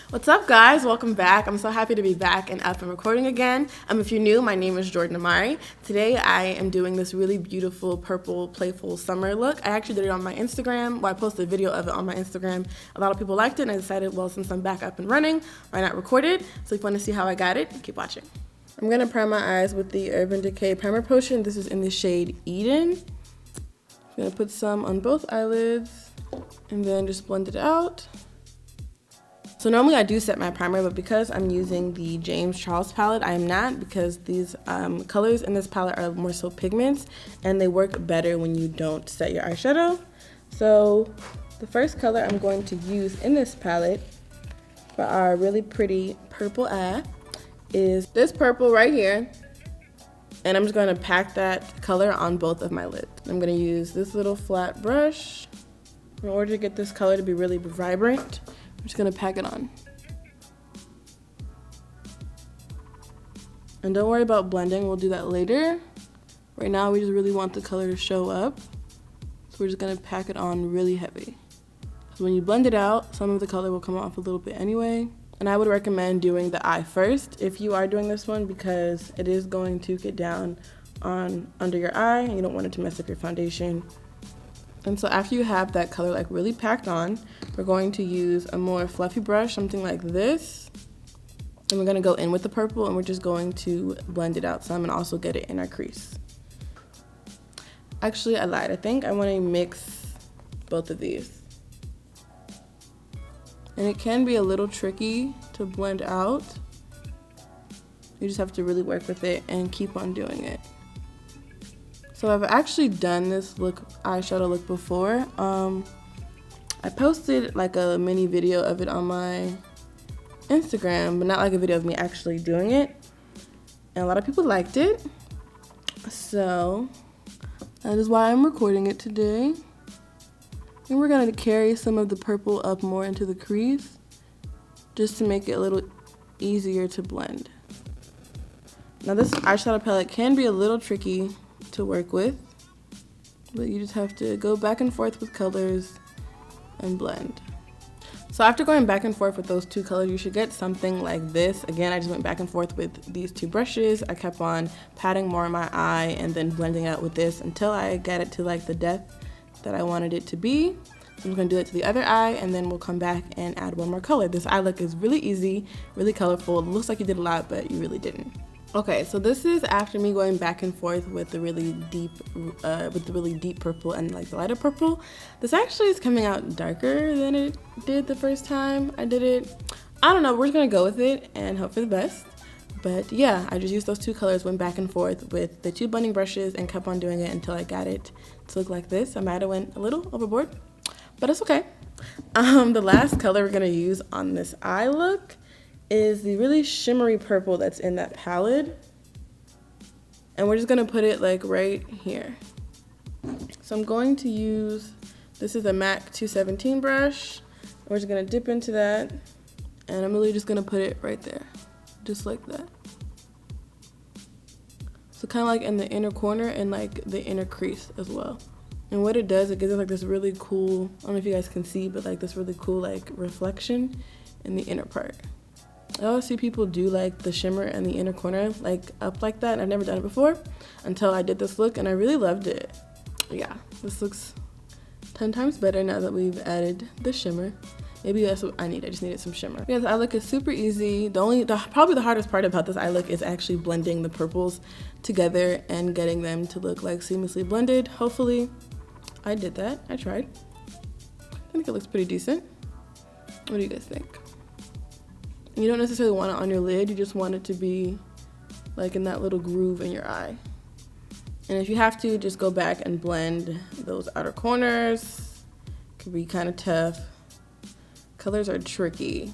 What's up, guys? Welcome back. I'm so happy to be back and up and recording again. If you're new, my name is Jordan Amari. Today I am doing this really beautiful purple playful summer look. I actually did it on my Instagram. Well, I posted a video of it on my Instagram. A lot of people liked it and I decided, well, since I'm back up and running, why not record it? So if you want to see how I got it, keep watching. I'm going to prime my eyes with the Urban Decay Primer Potion. This is in the shade Eden. I'm going to put some on both eyelids and then just blend it out. So normally I do set my primer, but because I'm using the James Charles palette, I am not, because these colors in this palette are more so pigments and they work better when you don't set your eyeshadow. So the first color I'm going to use in this palette for our really pretty purple eye is this purple right here. And I'm just going to pack that color on both of my lids. I'm going to use this little flat brush in order to get this color to be really vibrant. I'm just gonna pack it on. And don't worry about blending, we'll do that later. Right now we just really want the color to show up. So we're just gonna pack it on really heavy. So when you blend it out, some of the color will come off a little bit anyway. And I would recommend doing the eye first if you are doing this one, because it is going to get down on under your eye and you don't want it to mess up your foundation. And so after you have that color like really packed on, we're going to use a more fluffy brush, something like this. And we're gonna go in with the purple and we're just going to blend it out some and also get it in our crease. Actually, I lied. I think I wanna mix both of these. And it can be a little tricky to blend out. You just have to really work with it and keep on doing it. So I've actually done this eyeshadow look before. I posted like a mini video of it on my Instagram, but not like a video of me actually doing it. And a lot of people liked it. So that is why I'm recording it today. And we're gonna carry some of the purple up more into the crease, just to make it a little easier to blend. Now this eyeshadow palette can be a little tricky to work with, but you just have to go back and forth with colors and blend. So after going back and forth with those two colors, you should get something like this. Again, I just went back and forth with these two brushes. I kept on patting more on my eye and then blending out with this until I got it to like the depth that I wanted it to be. I'm gonna do it to the other eye and then we'll come back and add one more color. This eye look is really easy, really colorful. It looks like you did a lot, but you really didn't. Okay, so this is after me going back and forth with the really deep purple and like the lighter purple. This actually is coming out darker than it did the first time I did it. I don't know, we're just gonna go with it and hope for the best. But yeah, I just used those two colors, went back and forth with the two blending brushes and kept on doing it until I got it to look like this. I might have went a little overboard, but it's okay. The last color we're gonna use on this eye look is the really shimmery purple that's in that palette. And we're just gonna put it like right here. So I'm going to use, this is a MAC 217 brush. We're just gonna dip into that. And I'm really just gonna put it right there, just like that. So kind of like in the inner corner and like the inner crease as well. And what it does, it gives it like this really cool, I don't know if you guys can see, but like this really cool like reflection in the inner part. I always see people do like the shimmer in the inner corner like up like that, and I've never done it before until I did this look and I really loved it. Yeah, this looks 10 times better now that we've added the shimmer. Maybe that's what I need, I just needed some shimmer. Yeah, the eye look is super easy. Probably the hardest part about this eye look is actually blending the purples together and getting them to look like seamlessly blended. Hopefully I did that, I tried. I think it looks pretty decent. What do you guys think? You don't necessarily want it on your lid, you just want it to be like in that little groove in your eye. And if you have to, just go back and blend those outer corners. It can be kind of tough. Colors are tricky.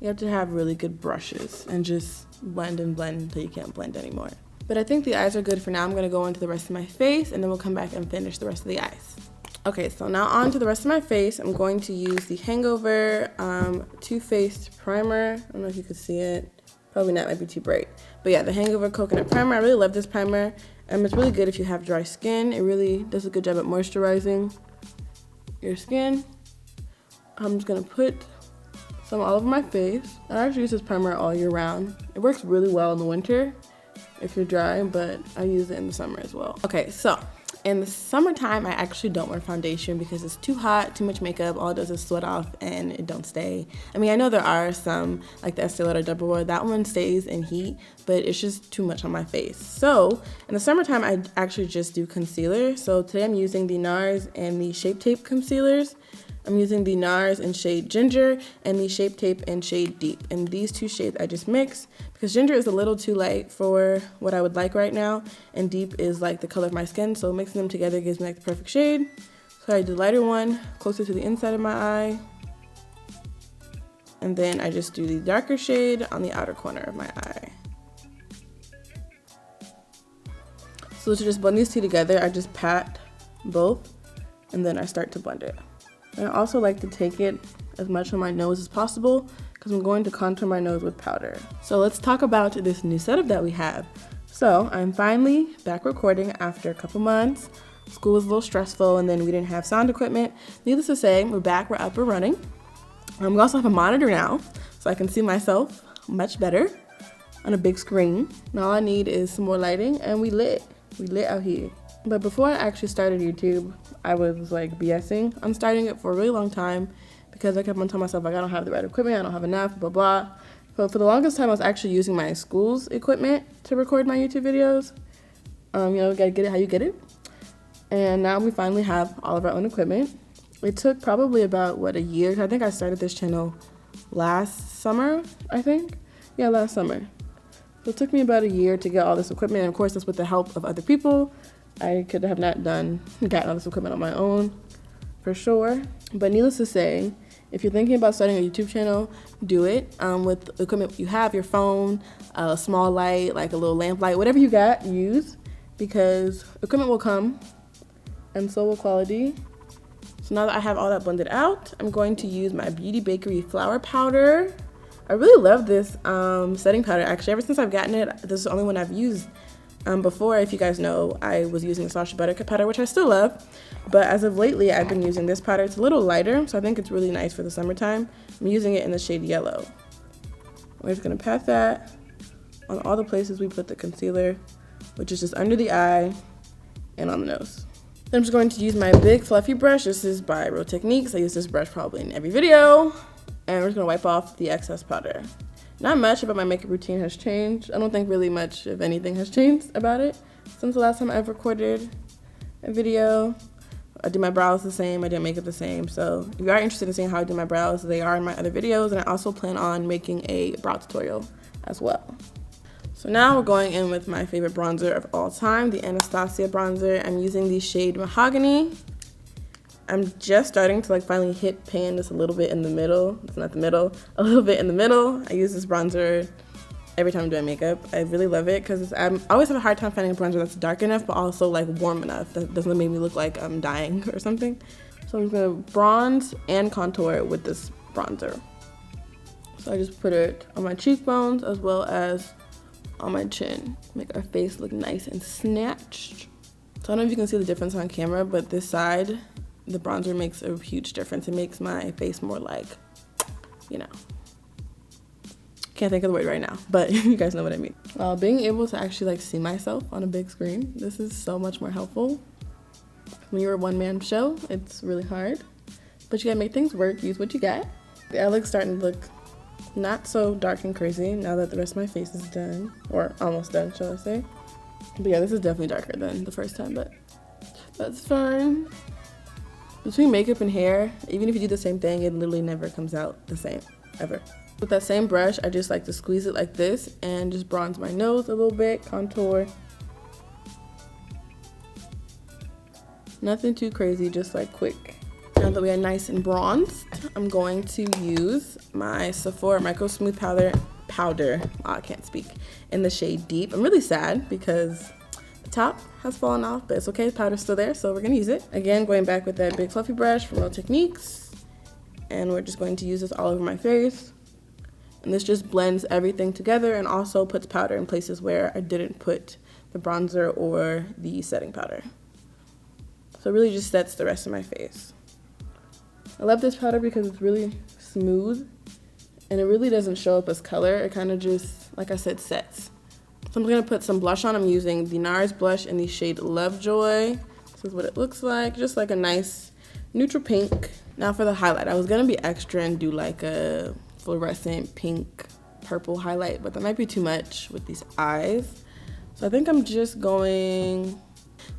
You have to have really good brushes and just blend and blend until you can't blend anymore. But I think the eyes are good for now. I'm gonna go into the rest of my face and then we'll come back and finish the rest of the eyes. Okay, so now on to the rest of my face. I'm going to use the Hangover Too Faced Primer. I don't know if you can see it. Probably not, might be too bright. But yeah, the Hangover Coconut Primer. I really love this primer. It's really good if you have dry skin. It really does a good job at moisturizing your skin. I'm just gonna put So I'm all over my face. I actually use this primer all year round. It works really well in the winter if you're dry, but I use it in the summer as well. Okay, so in the summertime, I actually don't wear foundation because it's too hot, too much makeup. All it does is sweat off and it don't stay. I mean, I know there are some, like the Estee Lauder Double Wear, that one stays in heat, but it's just too much on my face. So in the summertime, I actually just do concealer. So today I'm using the NARS and the Shape Tape concealers. I'm using the NARS in shade Ginger and the Shape Tape in shade Deep. And these two shades I just mix because Ginger is a little too light for what I would like right now, and Deep is like the color of my skin, so mixing them together gives me like the perfect shade. So I do the lighter one closer to the inside of my eye, and then I just do the darker shade on the outer corner of my eye. So to just blend these two together, I just pat both, and then I start to blend it. And I also like to take it as much on my nose as possible because I'm going to contour my nose with powder. So let's talk about this new setup that we have. So I'm finally back recording after a couple months. School was a little stressful and then we didn't have sound equipment. Needless to say, we're back, we're up and running. We also have a monitor now, so I can see myself much better on a big screen. Now all I need is some more lighting and we lit out here. But before I actually started YouTube, I was like BSing on starting it for a really long time because I kept on telling myself like I don't have the right equipment, I don't have enough, blah blah. But for the longest time I was actually using my school's equipment to record my YouTube videos. You know, you gotta get it how you get it. And now we finally have all of our own equipment. It took probably about, what, a year? I think I started this channel last summer, I think. Yeah, last summer. So it took me about a year to get all this equipment, and of course that's with the help of other people. I could have not gotten all this equipment on my own, for sure. But needless to say, if you're thinking about starting a YouTube channel, do it with the equipment you have, your phone, a small light, like a little lamp light, whatever you got, use, because equipment will come, and so will quality. So now that I have all that blended out, I'm going to use my Beauty Bakerie flour powder. I really love this setting powder. Actually, ever since I've gotten it, this is the only one I've used. Before, if you guys know, I was using the Sacha Buttercup powder, which I still love. But as of lately, I've been using this powder. It's a little lighter, so I think it's really nice for the summertime. I'm using it in the shade Yellow. We're just going to pat that on all the places we put the concealer, which is just under the eye and on the nose. Then I'm just going to use my big fluffy brush. This is by Real Techniques. I use this brush probably in every video. And we're just going to wipe off the excess powder. Not much about my makeup routine has changed. I don't think really much of anything has changed about it since the last time I've recorded a video. I do my brows the same, I do makeup the same. So if you are interested in seeing how I do my brows, they are in my other videos, and I also plan on making a brow tutorial as well. So now we're going in with my favorite bronzer of all time, the Anastasia bronzer. I'm using the shade Mahogany. I'm just starting to like finally hit pan just a little bit in the middle. It's not the middle, a little bit in the middle. I use this bronzer every time I'm doing makeup. I really love it because I always have a hard time finding a bronzer that's dark enough but also like warm enough that doesn't make me look like I'm dying or something. So I'm just gonna bronze and contour with this bronzer. So I just put it on my cheekbones as well as on my chin. Make our face look nice and snatched. So I don't know if you can see the difference on camera, but this side, the bronzer makes a huge difference. It makes my face more like, you know, can't think of the word right now, but you guys know what I mean. Being able to actually like see myself on a big screen, this is so much more helpful. When you're a one-man show, it's really hard, but you gotta make things work, use what you got. The eye looks starting to look not so dark and crazy now that the rest of my face is done, or almost done, shall I say. But yeah, this is definitely darker than the first time, but that's fine. Between makeup and hair, even if you do the same thing, it literally never comes out the same, ever. With that same brush, I just like to squeeze it like this and just bronze my nose a little bit, contour. Nothing too crazy, just like quick. Now that we are nice and bronzed, I'm going to use my Sephora microsmooth powder, oh, I can't speak, in the shade Deep. I'm really sad because the top has fallen off, but it's okay, the powder's still there, so we're gonna use it. Again, going back with that big fluffy brush from Real Techniques, and we're just going to use this all over my face. And this just blends everything together and also puts powder in places where I didn't put the bronzer or the setting powder. So it really just sets the rest of my face. I love this powder because it's really smooth and it really doesn't show up as color. It kind of just, like I said, sets. So I'm gonna put some blush on. I'm using the NARS blush in the shade Lovejoy. This is what it looks like, just like a nice neutral pink. Now for the highlight, I was gonna be extra and do like a fluorescent pink purple highlight, but that might be too much with these eyes. So I think I'm just going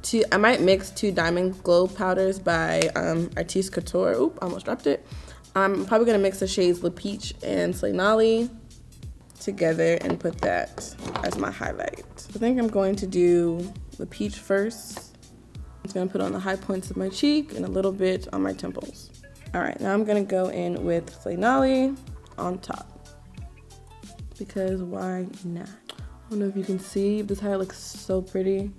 to, I might mix 2 Diamond Glow powders by Artiste Couture. Oop, I almost dropped it. I'm probably gonna mix the shades Le Peach and Slay Nolly together and put that as my highlight. I think I'm going to do Le Peach first. I'm just gonna put on the high points of my cheek and a little bit on my temples. All right, now I'm gonna go in with Slay Nolly on top, because why not? I don't know if you can see, this highlight looks so pretty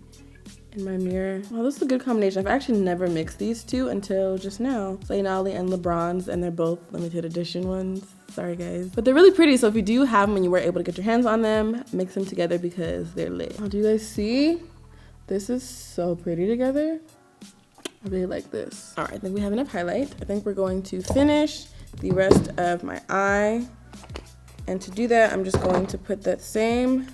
in my mirror. Well, this is a good combination. I've actually never mixed these two until just now. Slay Nolly and LeBron's, and they're both limited edition ones. Sorry guys. But they're really pretty, so if you do have them and you were able to get your hands on them, mix them together because they're lit. Oh, do you guys see? This is so pretty together. I really like this. All right, I think we have enough highlight. I think we're going to finish the rest of my eye. And to do that, I'm just going to put that same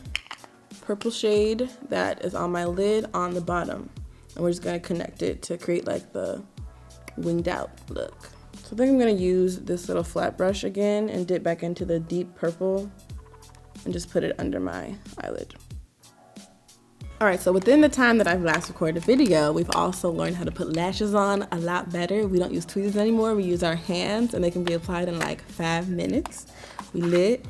purple shade that is on my lid on the bottom. And we're just gonna connect it to create like the winged out look. So I think I'm gonna use this little flat brush again and dip back into the deep purple and just put it under my eyelid. All right, so within the time that I've last recorded a video, we've also learned how to put lashes on a lot better. We don't use tweezers anymore, we use our hands, and they can be applied in like 5 minutes. We lit.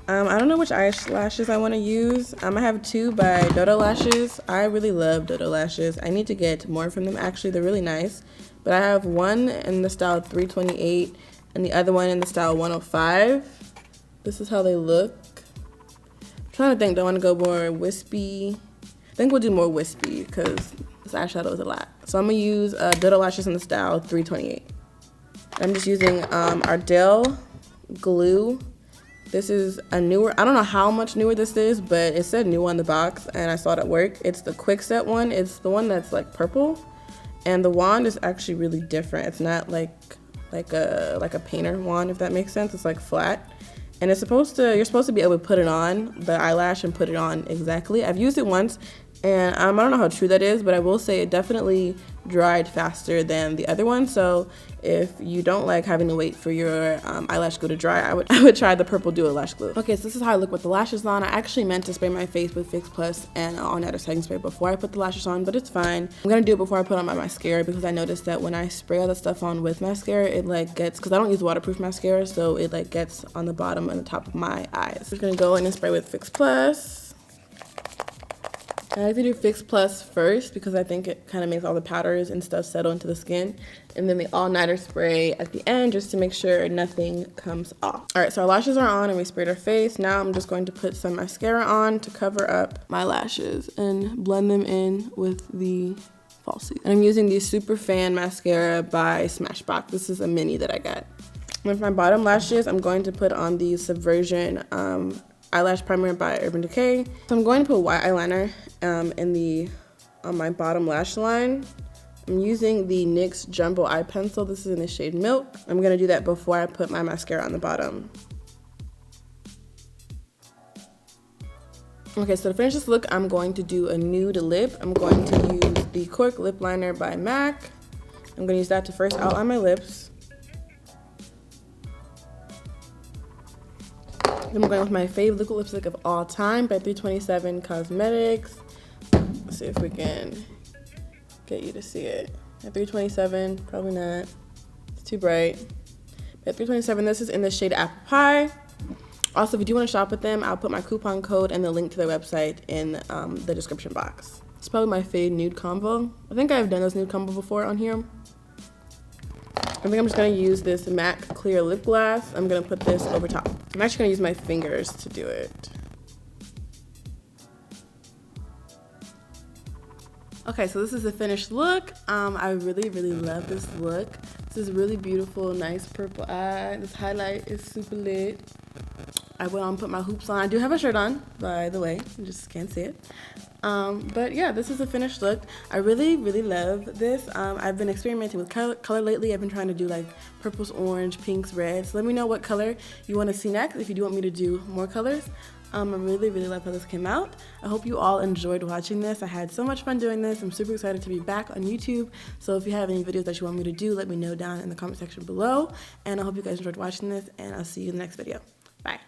I don't know which eyelashes I want to use. I have 2 by Dodo Lashes. I really love Dodo Lashes. I need to get more from them actually, they're really nice. But I have one in the style 328 and the other one in the style 105. This is how they look. I'm trying to think, do I want to go more wispy? I think we'll do more wispy because this eyeshadow is a lot. So I'm going to use Dodo Lashes in the style 328. I'm just using Ardell glue. This is a newer, I don't know how much newer this is, but it said new on the box and I saw it at work. It's the quick set one. It's the one that's like purple, and the wand is actually really different. It's not like a painter wand, if that makes sense. It's like flat, and it's supposed to, you're supposed to be able to put it on the eyelash and put it on exactly. I've used it once, and I don't know how true that is, but I will say it definitely dried faster than the other one. So if you don't like having to wait for your eyelash glue to dry, I would try the purple Duo Lash Glue. Okay, so this is how I look with the lashes on. I actually meant to spray my face with Fix Plus and All Nighter Setting Spray before I put the lashes on, but it's fine. I'm gonna do it before I put on my mascara because I noticed that when I spray all the stuff on with mascara, it like gets, because I don't use waterproof mascara, so it like gets on the bottom and the top of my eyes. I'm just gonna go in and spray with Fix Plus. I like to do Fix Plus first because I think it kind of makes all the powders and stuff settle into the skin. And then the all-nighter spray at the end just to make sure nothing comes off. All right, so our lashes are on and we sprayed our face. Now I'm just going to put some mascara on to cover up my lashes and blend them in with the falsies. And I'm using the Super Fan Mascara by Smashbox. This is a mini that I got. With my bottom lashes, I'm going to put on the Subversion eyelash primer by Urban Decay. So I'm going to put white eyeliner on my bottom lash line. I'm using the NYX Jumbo Eye Pencil. This is in the shade Milk. I'm gonna do that before I put my mascara on the bottom. Okay, so to finish this look, I'm going to do a nude lip. I'm going to use the Cork Lip Liner by MAC. I'm gonna use that to first outline my lips. Then I'm going with my fave liquid lipstick of all time by 327 Cosmetics. Let's see if we can get you to see it. At 327, probably not. It's too bright. At 327, this is in the shade Apple Pie. Also, if you do want to shop with them, I'll put my coupon code and the link to their website in the description box. It's probably my fave nude combo. I think I've done this nude combo before on here. I think I'm just gonna use this MAC clear lip gloss. I'm gonna put this over top. I'm actually gonna use my fingers to do it. Okay, so this is the finished look. I really, really love this look. This is really beautiful, nice purple eye. This highlight is super lit. I went on and put my hoops on. I do have a shirt on, by the way. You just can't see it. But yeah, this is the finished look. I really, really love this. I've been experimenting with color lately. I've been trying to do like purples, orange, pinks, reds. Let me know what color you want to see next if you do want me to do more colors. I really, really love how this came out. I hope you all enjoyed watching this. I had so much fun doing this. I'm super excited to be back on YouTube. So if you have any videos that you want me to do, let me know down in the comment section below. And I hope you guys enjoyed watching this, and I'll see you in the next video. Bye.